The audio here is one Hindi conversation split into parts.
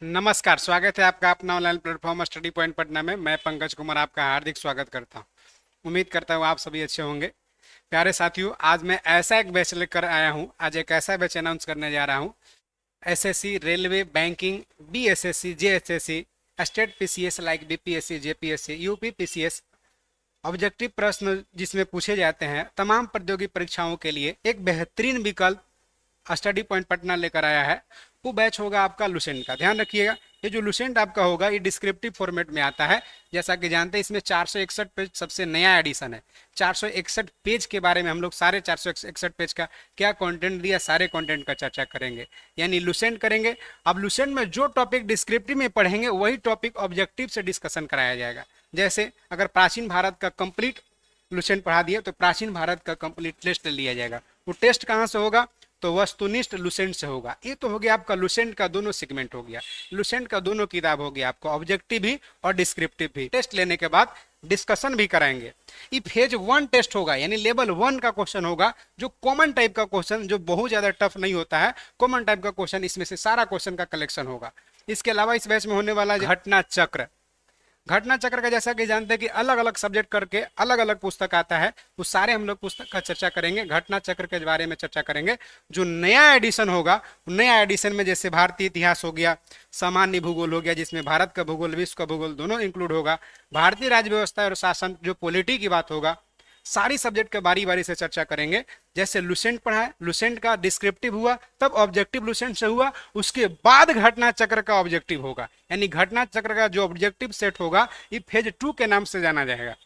नमस्कार, स्वागत है आपका अपना online platform study point Patna में। मैं पंकज कुमार आपका हार्दिक स्वागत करता हूं। उम्मीद करता हूं आप सभी अच्छे होंगे। प्यारे साथियों, आज मैं ऐसा एक बैच लेकर आया हूं। आज एक ऐसा बैच अनाउंस करने जा रहा हूं। SSC, railway, banking, BSSC, JSSC, state PCS like BPSC, JPSC, UP PCS, objective प्रश्न जिसमें पूछे जाते हैं तमाम प्रतियोगी परीक्षाओं के लिए एक बेहतरीन विकल्प स्टडी पॉइंट पटना लेकर आया है। वो बैच होगा आपका लुसेंट का। ध्यान रखिएगा, ये जो लुसेंट आपका होगा ये डिस्क्रिप्टिव फॉर्मेट में आता है। जैसा कि जानते हैं इसमें 461 पेज सबसे नया एडिशन है। 461 पेज के बारे में हम लोग सारे 461 पेज का क्या कंटेंट दिया, सारे कंटेंट का चर्चा करेंगे, यानी लुसेंट करेंगे। अब लुसेंट में जो टॉपिक डिस्क्रिप्टिव में पढ़ेंगे वही टॉपिक ऑब्जेक्टिव से डिस्कशन कराया जाएगा। जैसे अगर प्राचीन भारत का कंप्लीट लुसेंट पढ़ा दिया तो प्राचीन भारत का कंप्लीट टेस्ट लिया जाएगा। वो टेस्ट कहाँ से होगा? तो वस्तुनिष्ठ लुसेंट से होगा। ये तो हो गया आपका लुसेंट का दोनों सेगमेंट हो गया, लुसेंट का दोनों किताब हो गया आपको, ऑब्जेक्टिव भी और डिस्क्रिप्टिव भी। टेस्ट लेने के बाद डिस्कशन भी कराएंगे। ये फेज 1 टेस्ट होगा, यानी लेवल 1 का क्वेश्चन होगा, जो कॉमन टाइप का क्वेश्चन, जो बहुत ज्यादा टफ नहीं होता है, कॉमन टाइप का क्वेश्चन, इसमें से सारा क्वेश्चन का कलेक्शन होगा। इसके अलावा इस बैच में होने वाला घटना चक्र, घटना चक्र का जैसा कि जानते हैं कि अलग अलग सब्जेक्ट करके अलग अलग पुस्तक आता है, वो सारे हम लोग पुस्तक का चर्चा करेंगे। घटना चक्र के बारे में चर्चा करेंगे। जो नया एडिशन होगा, नया एडिशन में जैसे भारतीय इतिहास हो गया, सामान्य भूगोल हो गया जिसमें भारत का भूगोल, विश्व का भूगोल दोनों इंक्लूड होगा, भारतीय राज्य व्यवस्था और शासन, जो पॉलिटी की बात होगा, सारी सब्जेक्ट के बारी बारी से चर्चा करेंगे। जैसे लुसेंट पढ़ा है, लुसेंट का डिस्क्रिप्टिव हुआ, तब ऑब्जेक्टिव लुसेंट से हुआ, उसके बाद घटना चक्र का ऑब्जेक्टिव होगा। यानी घटना चक्र का जो ऑब्जेक्टिव सेट होगा ये फेज 2 के नाम से जाना जाएगा।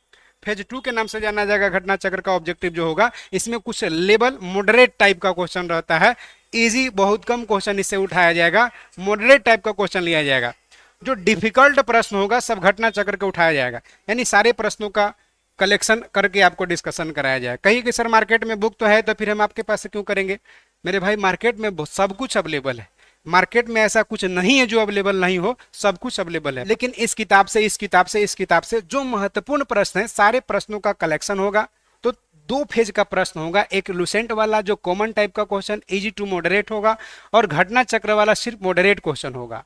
फेज 2 के नाम से जाना जाएगा घटना चक्र का ऑब्जेक्टिव जो होगा। इसमें कुछ लेवल मॉडरेट टाइप का क्वेश्चन रहता है। इजी बहुत कम क्वेश्चन इससे उठाया जाएगा, मॉडरेट टाइप का क्वेश्चन लिया जाएगा। जो डिफिकल्ट प्रश्न होगा सब घटना चक्र के उठाया जाएगा। यानी सारे प्रश्नों का कलेक्शन करके आपको डिस्कशन कराया जाए। कहीं कि सर मार्केट में बुक तो है तो फिर हम आपके पास से क्यों करेंगे? मेरे भाई, मार्केट में सब कुछ अवेलेबल है। मार्केट में ऐसा कुछ नहीं है जो अवेलेबल नहीं हो, सब कुछ अवेलेबल है। लेकिन इस किताब से, इस किताब से, इस किताब से जो महत्वपूर्ण प्रश्न है सारे प्रश्नों का कलेक्शन होगा। तो 2 फेज का प्रश्न होगा, एक लुसेंट वाला जो कॉमन टाइप का क्वेश्चन इजी टू मॉडरेट होगा, और घटना चक्र वाला सिर्फ मॉडरेट क्वेश्चन होगा।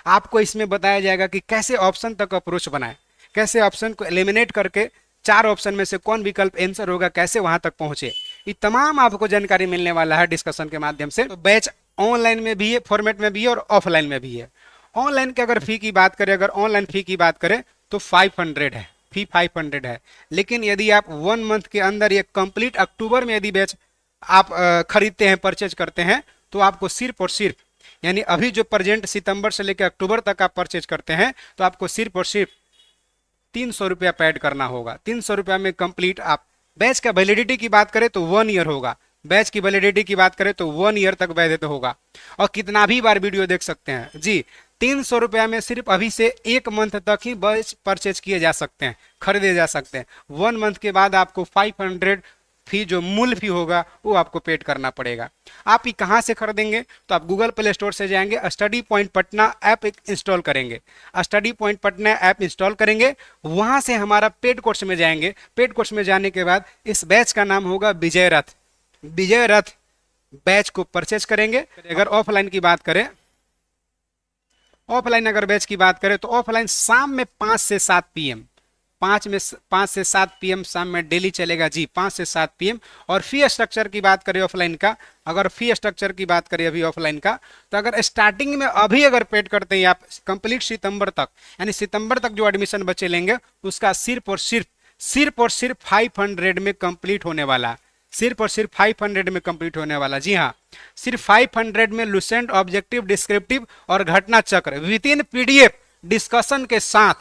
आपको इसमें बताया जाएगा कि कैसे ऑप्शन तक अप्रोच बनाए, कैसे ऑप्शन को एलिमिनेट करके 4 ऑप्शन में से कौन विकल्प आंसर होगा, कैसे वहां तक पहुंचे। ये तमाम आपको जानकारी मिलने वाला है डिस्कशन के माध्यम से। तो बैच ऑनलाइन में भी है, फॉर्मेट में भी है और ऑफलाइन में भी है। ऑनलाइन की अगर फी की बात करें, अगर ऑनलाइन फी की बात करें तो 500 है, फी 500 है। लेकिन यदि आप 1 मंथ के अंदर ये कंप्लीट अक्टूबर में यदि बैच आप खरीदते हैं, परचेज करते हैं, तो आपको सिर्फ और सिर्फ, यानी अभी जो प्रेजेंट सितंबर से लेकर अक्टूबर तक आप परचेज करते हैं तो आपको सिर्फ और सिर्फ 300 रुपया पेड करना होगा। 300 रुपया में कंप्लीट आप। बैच का वैलिडिटी की बात करें तो 1 ईयर होगा। बैच की वैलिडिटी की बात करें तो 1 ईयर तक वैध होगा, और कितना भी बार वीडियो देख सकते हैं जी। 300 रुपया में सिर्फ अभी से 1 मंथ तक ही बैच परचेज किए जा सकते हैं, खरीदे जा सकते हैं। 1 मंथ के बाद आपको 500 फी, जो मूल फी होगा वो आपको पेड करना पड़ेगा। आप ये कहाँ से खरीदेंगे? तो आप गूगल प्ले स्टोर से जाएंगे, Study point Patna app install करेंगे, Study point Patna app install करेंगे, वहां से हमारा पेड कोर्स में जाएंगे। पेड कोर्स में जाने के बाद इस बैच का नाम होगा विजय रथ। विजय रथ बैच को परचेज करेंगे। अगर ऑफलाइन की बात करें, ऑफलाइन अगर बैच की बात करें तो ऑफलाइन शाम में 5 से 7 PM, 5 से 7 PM शाम में डेली चलेगा जी, 5 से 7 PM। और फी स्ट्रक्चर की बात करें ऑफलाइन का, अगर फी स्ट्रक्चर की बात करें अभी ऑफलाइन का, तो अगर स्टार्टिंग में अभी अगर पेड करते हैं आप कंप्लीट सितंबर तक, यानी सितंबर तक जो एडमिशन बच्चे लेंगे उसका सिर्फ और सिर्फ 500 में कंप्लीट होने वाला, सिर्फ और सिर्फ 500 में कंप्लीट होने वाला। जी हाँ, सिर्फ 500 में लुसेंट, ऑब्जेक्टिव, डिस्क्रिप्टिव और घटना चक्र विद इन PDF डिस्कशन के साथ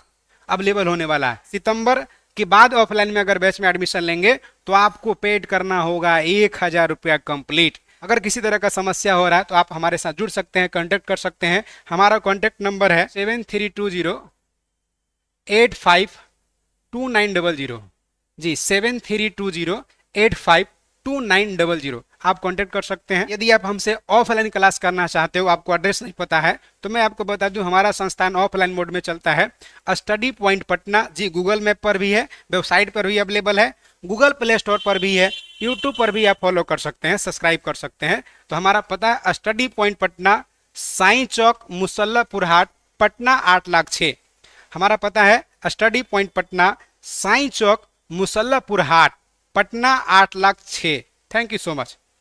अवेलेबल होने वाला है। सितंबर के बाद ऑफलाइन में अगर बैच में एडमिशन लेंगे तो आपको पेड करना होगा 1000 रुपया कंप्लीट। अगर किसी तरह का समस्या हो रहा है तो आप हमारे साथ जुड़ सकते हैं, कांटेक्ट कर सकते हैं। हमारा कांटेक्ट नंबर है 7320852900 जी, 7320852900। आप कांटेक्ट कर सकते हैं। यदि आप हमसे ऑफलाइन क्लास करना चाहते हो, आपको एड्रेस नहीं पता है, तो मैं आपको बता दूं हमारा संस्थान ऑफलाइन मोड में चलता है। स्टडी पॉइंट पटना जी, गूगल मैप पर भी है, वेबसाइट पर भी अवेलेबल है, गूगल प्ले स्टोर पर भी है, यूट्यूब पर भी आप फॉलो कर सकते हैं, सब्सक्राइब कर सकते हैं। तो हमारा पता है स्टडी पॉइंट पटना, साई चौक, मुसल्लापुर हाट, पटना 8,06,000। हमारा पता है study point Patna, Sai Chowk, Musallapur Haat, Patna 8,06,000। Thank you so much.